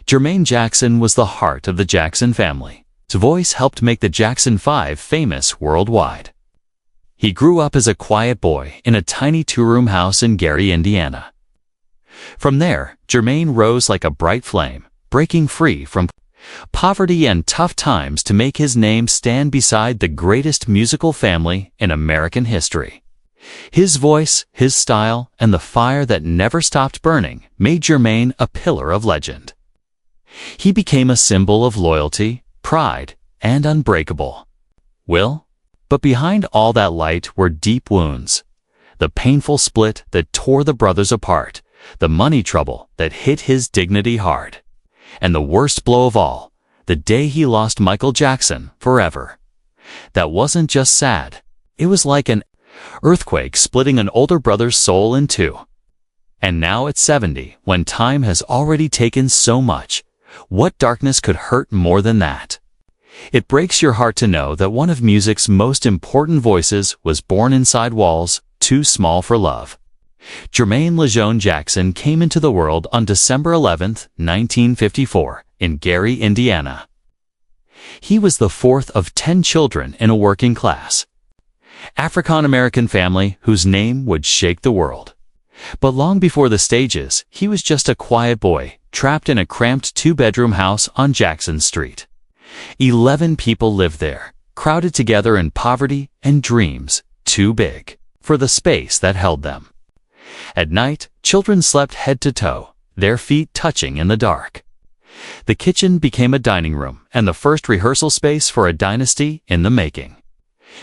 Jermaine Jackson was the heart of the Jackson family. His voice helped make the Jackson 5 famous worldwide. He grew up as a quiet boy in a tiny two-room house in Gary, Indiana. From there, Jermaine rose like a bright flame, breaking free from poverty and tough times to make his name stand beside the greatest musical family in American history. His voice, his style, and the fire that never stopped burning made Jermaine a pillar of legend. He became a symbol of loyalty, pride, and unbreakable will. But behind all that light were deep wounds. The painful split that tore the brothers apart, the money trouble that hit his dignity hard, and the worst blow of all, the day he lost Michael Jackson forever. That wasn't just sad. It was like an earthquake splitting an older brother's soul in two. And now at 70, when time has already taken so much, what darkness could hurt more than that? It breaks your heart to know that one of music's most important voices was born inside walls too small for love. Jermaine LeJeune Jackson came into the world on December 11, 1954, in Gary, Indiana. He was the fourth of 10 children in a working-class African-American family whose name would shake the world. But long before the stages, he was just a quiet boy, trapped in a cramped two-bedroom house on Jackson Street. 11 people lived there, crowded together in poverty and dreams too big for the space that held them. At night, children slept head to toe, their feet touching in the dark. The kitchen became a dining room and the first rehearsal space for a dynasty in the making.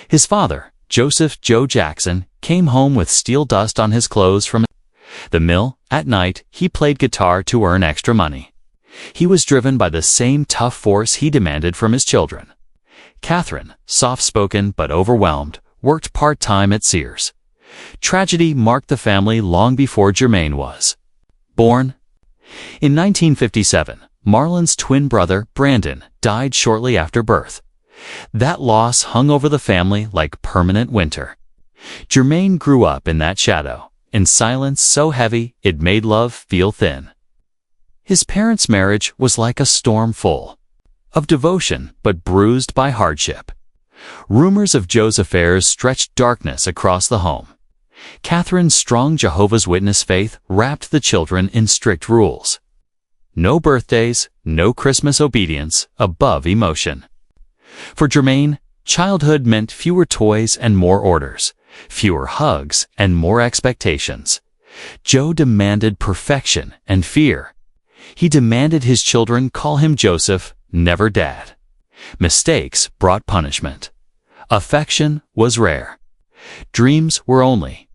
His father, Joseph Joe Jackson, came home with steel dust on his clothes from the mill. At night, he played guitar to earn extra money. He was driven by the same tough force he demanded from his children. Catherine, soft-spoken but overwhelmed, worked part-time at Sears. Tragedy marked the family long before Jermaine was born. In 1957, Marlon's twin brother, Brandon, died shortly after birth. That loss hung over the family like permanent winter. Jermaine grew up in that shadow, in silence so heavy it made love feel thin. His parents' marriage was like a storm full of devotion but bruised by hardship. Rumors of Joe's affairs stretched darkness across the home. Catherine's strong Jehovah's Witness faith wrapped the children in strict rules. No birthdays, no Christmas obedience, above emotion. For Jermaine, childhood meant fewer toys and more orders, fewer hugs and more expectations. Joe demanded perfection and fear. He demanded his children call him Joseph, never Dad. Mistakes brought punishment. Affection was rare. Dreams were only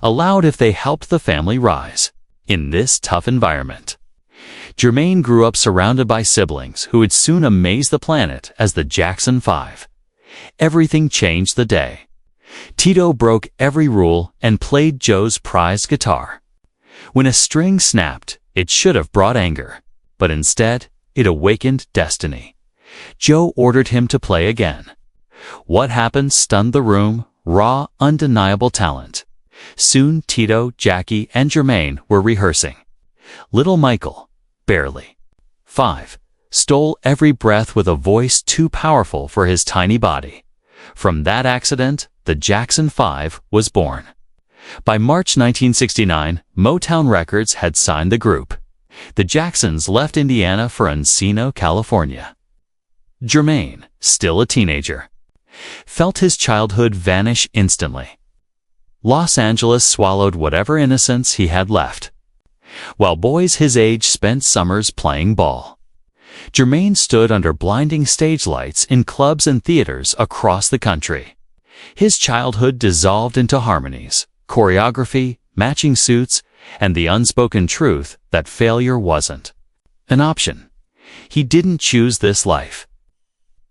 allowed if they helped the family rise. In this tough environment, Jermaine grew up surrounded by siblings who would soon amaze the planet as the Jackson 5. Everything changed the day. Tito broke every rule and played Joe's prized guitar. When a string snapped, it should have brought anger, but instead, it awakened destiny. Joe ordered him to play again. What happened stunned the room, raw, undeniable talent. Soon Tito, Jackie, and Jermaine were rehearsing. Little Michael, barely 5, stole every breath with a voice too powerful for his tiny body. From that accident, the Jackson 5 was born. By March 1969, Motown Records had signed the group. The Jacksons left Indiana for Encino, California. Jermaine, still a teenager, felt his childhood vanish instantly. Los Angeles swallowed whatever innocence he had left, while boys his age spent summers playing ball. Jermaine stood under blinding stage lights in clubs and theaters across the country. His childhood dissolved into harmonies, choreography, matching suits, and the unspoken truth that failure wasn't an option. He didn't choose this life.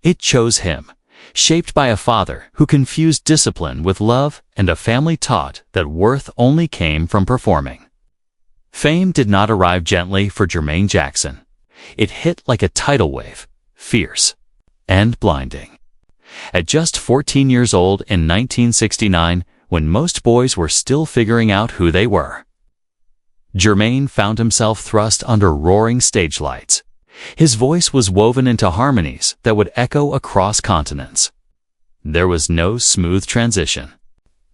It chose him, shaped by a father who confused discipline with love and a family taught that worth only came from performing. Fame did not arrive gently for Jermaine Jackson. It hit like a tidal wave, fierce and blinding. At just 14 years old in 1969, when most boys were still figuring out who they were, Jermaine found himself thrust under roaring stage lights. His voice was woven into harmonies that would echo across continents. There was no smooth transition.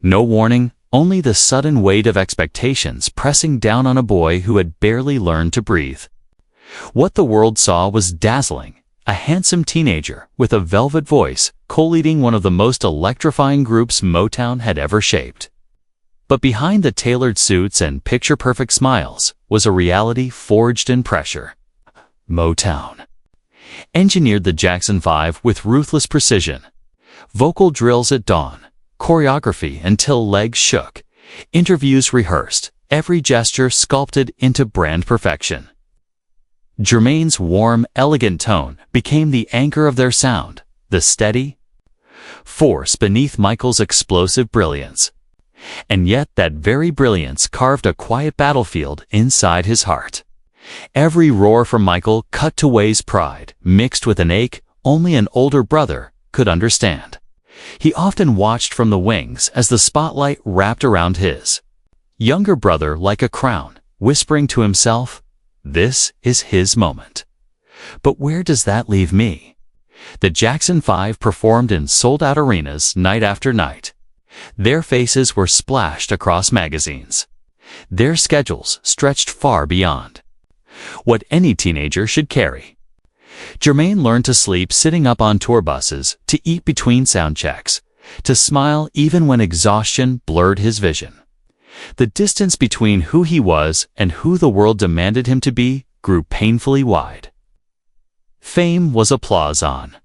No warning, only the sudden weight of expectations pressing down on a boy who had barely learned to breathe. What the world saw was dazzling. A handsome teenager with a velvet voice co-leading one of the most electrifying groups Motown had ever shaped. But behind the tailored suits and picture-perfect smiles was a reality forged in pressure. Motown engineered the Jackson 5 with ruthless precision. Vocal drills at dawn, choreography until legs shook, interviews rehearsed, every gesture sculpted into brand perfection. Jermaine's warm, elegant tone became the anchor of their sound, the steady force beneath Michael's explosive brilliance. And yet that very brilliance carved a quiet battlefield inside his heart. Every roar from Michael cut to Way's pride, mixed with an ache only an older brother could understand. He often watched from the wings as the spotlight wrapped around his younger brother like a crown, whispering to himself, "This is his moment." But where does that leave me? The Jackson 5 performed in sold-out arenas night after night. Their faces were splashed across magazines. Their schedules stretched far beyond what any teenager should carry. Jermaine learned to sleep sitting up on tour buses, to eat between sound checks, to smile even when exhaustion blurred his vision. The distance between who he was and who the world demanded him to be grew painfully wide. Fame was applause on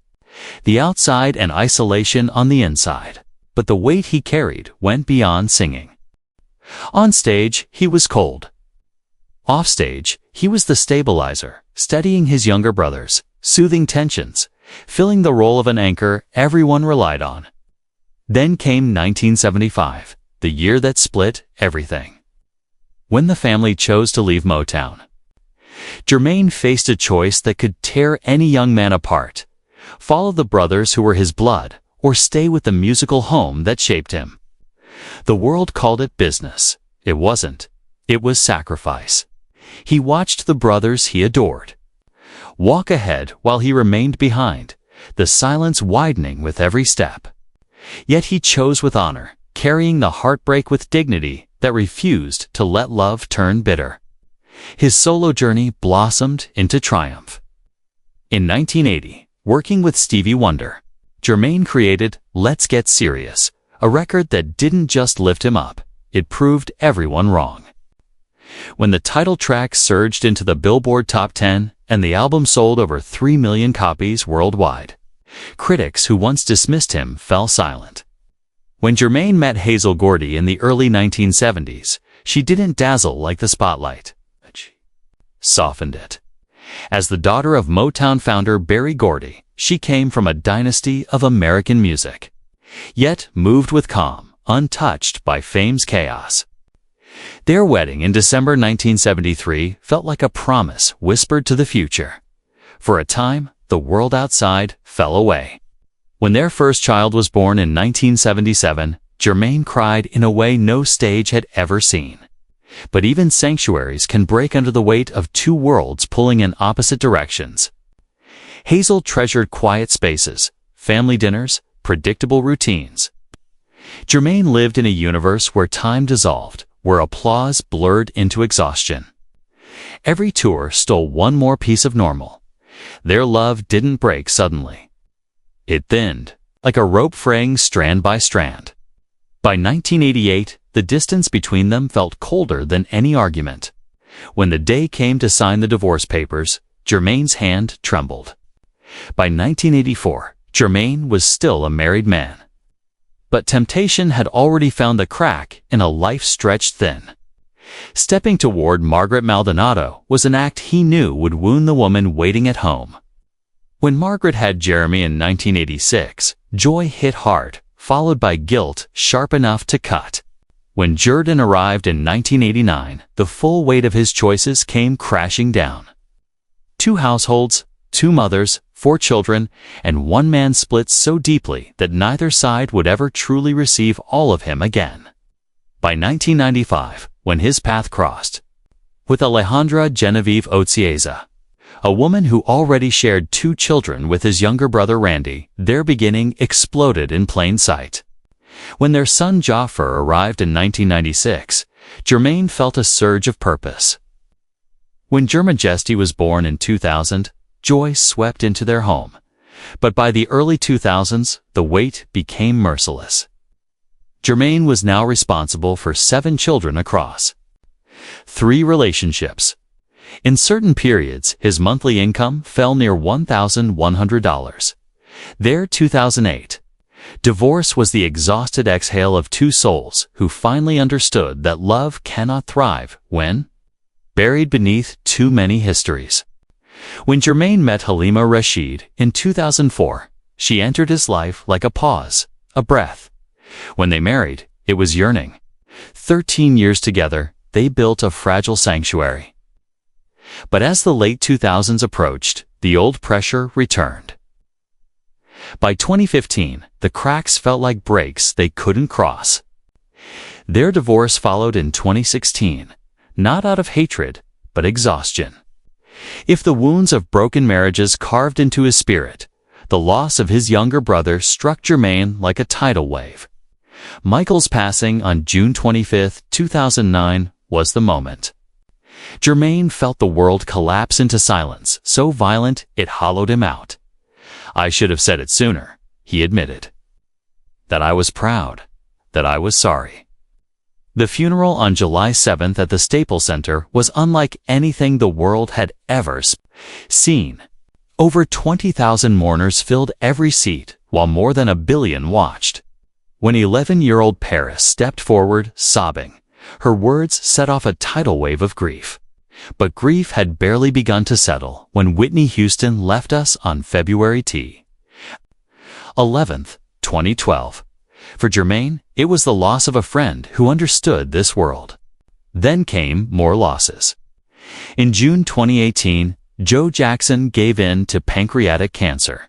the outside and isolation on the inside, but the weight he carried went beyond singing. On stage, he was cold. Off stage, he was the stabilizer, steadying his younger brothers, soothing tensions, filling the role of an anchor everyone relied on. Then came 1975, the year that split everything. When the family chose to leave Motown, Jermaine faced a choice that could tear any young man apart: follow the brothers who were his blood, or stay with the musical home that shaped him. The world called it business. It wasn't. It was sacrifice. He watched the brothers he adored walk ahead while he remained behind, the silence widening with every step. Yet he chose with honor, carrying the heartbreak with dignity that refused to let love turn bitter. His solo journey blossomed into triumph. In 1980, working with Stevie Wonder, Jermaine created Let's Get Serious, a record that didn't just lift him up, it proved everyone wrong. When the title track surged into the Billboard Top 10 and the album sold over 3 million copies worldwide, critics who once dismissed him fell silent. When Jermaine met Hazel Gordy in the early 1970s, she didn't dazzle like the spotlight. She softened it. As the daughter of Motown founder Berry Gordy, she came from a dynasty of American music, yet moved with calm, untouched by fame's chaos. Their wedding in December 1973 felt like a promise whispered to the future. For a time, the world outside fell away. When their first child was born in 1977, Jermaine cried in a way no stage had ever seen. But even sanctuaries can break under the weight of two worlds pulling in opposite directions. Hazel treasured quiet spaces, family dinners, predictable routines. Jermaine lived in a universe where time dissolved, where applause blurred into exhaustion. Every tour stole one more piece of normal. Their love didn't break suddenly. It thinned, like a rope fraying strand by strand. By 1988, the distance between them felt colder than any argument. When the day came to sign the divorce papers, Jermaine's hand trembled. By 1984, Jermaine was still a married man. But temptation had already found the crack in a life stretched thin. Stepping toward Margaret Maldonado was an act he knew would wound the woman waiting at home. When Margaret had Jeremy in 1986, joy hit hard, followed by guilt sharp enough to cut. When Jordan arrived in 1989, the full weight of his choices came crashing down. 2 households, 2 mothers, 4 children, and one man split so deeply that neither side would ever truly receive all of him again. By 1995, when his path crossed, with Alejandra Genevieve Otzieza, a woman who already shared 2 children with his younger brother Randy. Their beginning exploded in plain sight. When their son Jaffer arrived in 1996, Jermaine felt a surge of purpose. When Jermaine was born in 2000, joy swept into their home. But by the early 2000s, the weight became merciless. Jermaine was now responsible for 7 children across 3 relationships. In certain periods, his monthly income fell near $1,100. There, 2008. Divorce was the exhausted exhale of 2 souls who finally understood that love cannot thrive when buried beneath too many histories. When Jermaine met Halima Rashid in 2004, she entered his life like a pause, a breath. When they married, it was yearning. 13 years together, they built a fragile sanctuary. But as the late 2000s approached, the old pressure returned. By 2015, the cracks felt like breaks they couldn't cross. Their divorce followed in 2016, not out of hatred, but exhaustion. If the wounds of broken marriages carved into his spirit, the loss of his younger brother struck Jermaine like a tidal wave. Michael's passing on June 25, 2009, was the moment. Jermaine felt the world collapse into silence, so violent it hollowed him out. "I should have said it sooner," he admitted. "That I was proud, that I was sorry." The funeral on July 7th at the Staples Center was unlike anything the world had ever seen. Over 20,000 mourners filled every seat, while more than 1 billion watched. When 11-year-old Paris stepped forward, sobbing, her words set off a tidal wave of grief. But grief had barely begun to settle when Whitney Houston left us on February 11th, 2012. For Jermaine, it was the loss of a friend who understood this world. Then came more losses. In June 2018, Joe Jackson gave in to pancreatic cancer.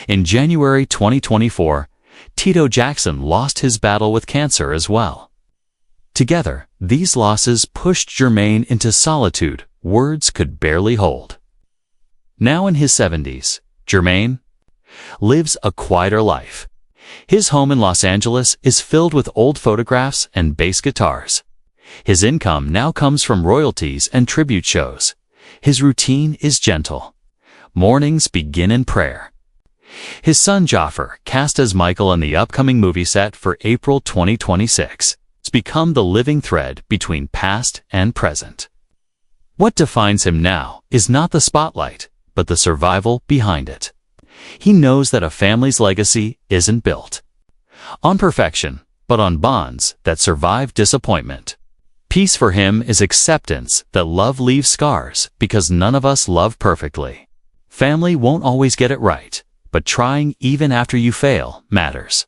In January 2024, Tito Jackson lost his battle with cancer as well. Together, these losses pushed Jermaine into solitude words could barely hold. Now in his 70s, Jermaine lives a quieter life. His home in Los Angeles is filled with old photographs and bass guitars. His income now comes from royalties and tribute shows. His routine is gentle. Mornings begin in prayer. His son Jaffer, cast as Michael in the upcoming movie set for April 2026, has become the living thread between past and present. What defines him now is not the spotlight, but the survival behind it. He knows that a family's legacy isn't built on perfection, but on bonds that survive disappointment. Peace for him is acceptance that love leaves scars because none of us love perfectly. Family won't always get it right, but trying even after you fail matters.